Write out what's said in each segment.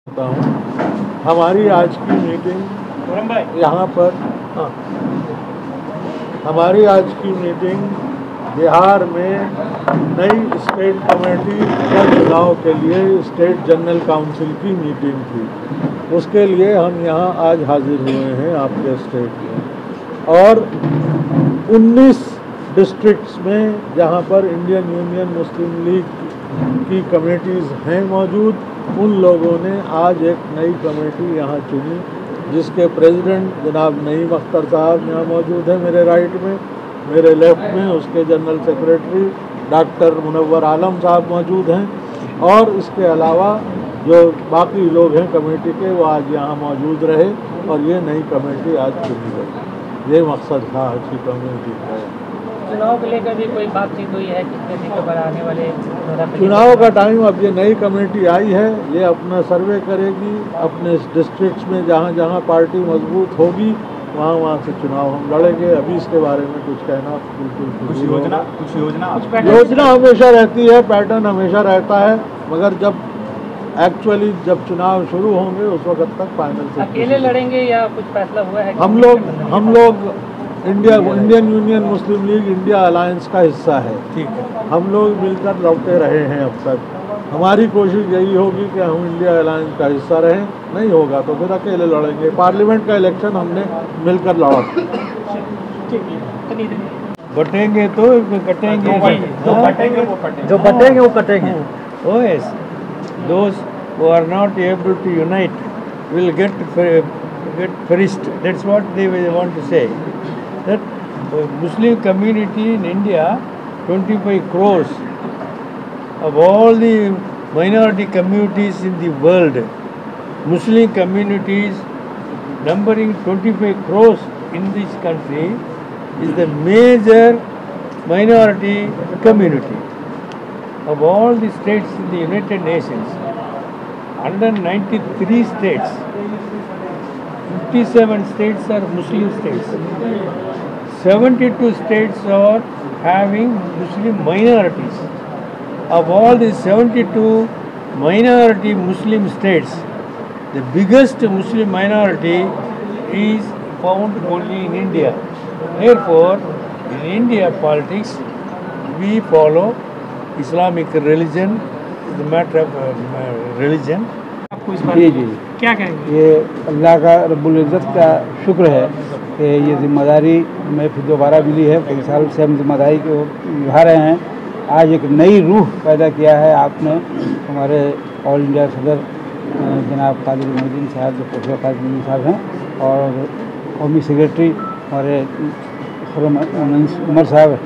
हूँ। हमारी आज की मीटिंग यहाँ पर हमारी आज की मीटिंग बिहार में नई स्टेट कमेटी का चुनाव के लिए स्टेट जनरल काउंसिल की मीटिंग थी। उसके लिए हम यहाँ आज हाजिर हुए हैं आपके स्टेट में। और 19 डिस्ट्रिक्ट्स में जहाँ पर इंडियन यूनियन मुस्लिम लीग की कमेटीज़ हैं मौजूद, उन लोगों ने आज एक नई कमेटी यहाँ चुनी, जिसके प्रेसिडेंट जनाब नईम अख्तर साहब यहाँ मौजूद हैं मेरे राइट में, मेरे लेफ्ट में उसके जनरल सेक्रेटरी डॉक्टर मुनव्वर आलम साहब मौजूद हैं। और इसके अलावा जो बाकी लोग हैं कमेटी के, वो आज यहाँ मौजूद रहे और ये नई कमेटी आज चुनी गई। ये मकसद था आज की कमेटी का। चुनाव को लेकर भी कोई बातचीत हुई है? कितने दिसंबर आने वाले चुनाव का टाइम, अब ये नई कमेटी आई है, ये अपना सर्वे करेगी अपने डिस्ट्रिक्ट्स में, जहाँ जहाँ पार्टी मजबूत होगी वहाँ से चुनाव हम लड़ेंगे। अभी इसके बारे में कुछ कहना बिल्कुल कुछ योजना हमेशा रहती है, पैटर्न हमेशा रहता है, मगर जब चुनाव शुरू होंगे उस वक्त तक फाइनल से अकेले लड़ेंगे या कुछ फैसला हुआ है? हम लोग इंडियन यूनियन मुस्लिम लीग इंडिया अलायंस का हिस्सा है। ठीक है, हम लोग मिलकर लड़ते रहे हैं अब तक। हमारी कोशिश यही होगी कि हम इंडिया अलायंस का हिस्सा रहें, नहीं होगा तो फिर अकेले लड़ेंगे। पार्लियामेंट का इलेक्शन हमने मिलकर लड़ा। बटेंगे तो कटेंगे, जो बटेंगे वो कटेंगे। Oh yes, those who are not able to unite will get perished. That's what they want to say. That Muslim community in India, 25 crores of all the minority communities in the world, Muslim communities numbering 25 crores in this country is the major minority community. Of all the states in the United Nations, 193 states, 57 states are Muslim states, 72 states are having Muslim minorities. Of all the 72 minority Muslim states, the biggest Muslim minority is found only in India. Therefore, in India politics, we follow Islamic religion, the matter of religion. आपको इस बारे में क्या कहेंगे? ये अल्लाह का रब्बुल इज़्ज़त का शुक्र है कि ये जिम्मेदारी में फिर दोबारा मिली है। कई साल से हम जिम्मेदारी को निभा रहे हैं। आज एक नई रूह पैदा किया है आपने। हमारे ऑल इंडिया सदर जनाब कादिर मोहद्दीन साहब, जो प्रोफेसर कादिर मोहद्दीन साहब हैं, और कौमी सेक्रेटरी हमारे उमर साहब।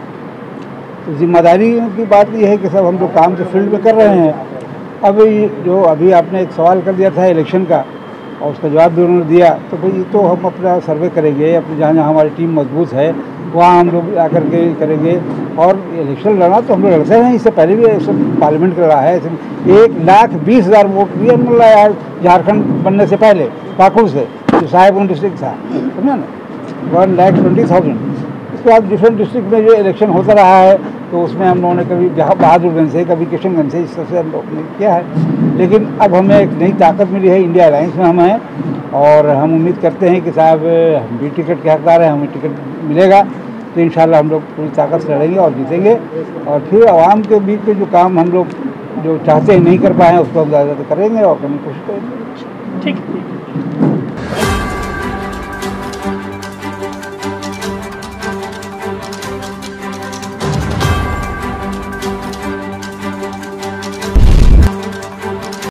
तो जिम्मेदारी की बात यह है कि सब हम लोग काम तो फील्ड में कर रहे हैं। अब जो अभी आपने एक सवाल कर दिया था इलेक्शन का, और उसका जवाब भी उन्होंने दिया, तो भाई तो हम अपना सर्वे करेंगे, अपने जहाँ जहाँ हमारी टीम मजबूत है वहाँ हम लोग आकर के करेंगे। और इलेक्शन लड़ना तो हम लोग लड़ते हैं, इससे पहले भी सब पार्लियामेंट का लड़ा है। 1,20,000 वोट भी हमने लड़ा है झारखंड बनने से पहले, पाकुड़ से, जो साहेबगंज डिस्ट्रिक्ट था, समझा ना, 1,20,000। उसके बाद डिफरेंट डिस्ट्रिक्ट में जो इलेक्शन होता रहा है, तो उसमें हम लोगों ने कभी बहादुरगंज से, कभी किशनगंज से, इस तरह से हम लोग ने किया है। लेकिन अब हमें एक नई ताकत मिली है, इंडिया अलायंस में हम हैं, और हम उम्मीद करते हैं कि साहब हम भी टिकट के हकदार हैं, हमें टिकट मिलेगा तो इंशाल्लाह हम लोग पूरी ताकत से लड़ेंगे और जीतेंगे। और फिर आवाम के बीच में जो काम हम लोग जो चाहते हैं नहीं कर पाए हैं, उसको हम ज़्यादा करेंगे और करने की कोशिश करेंगे। ठीक।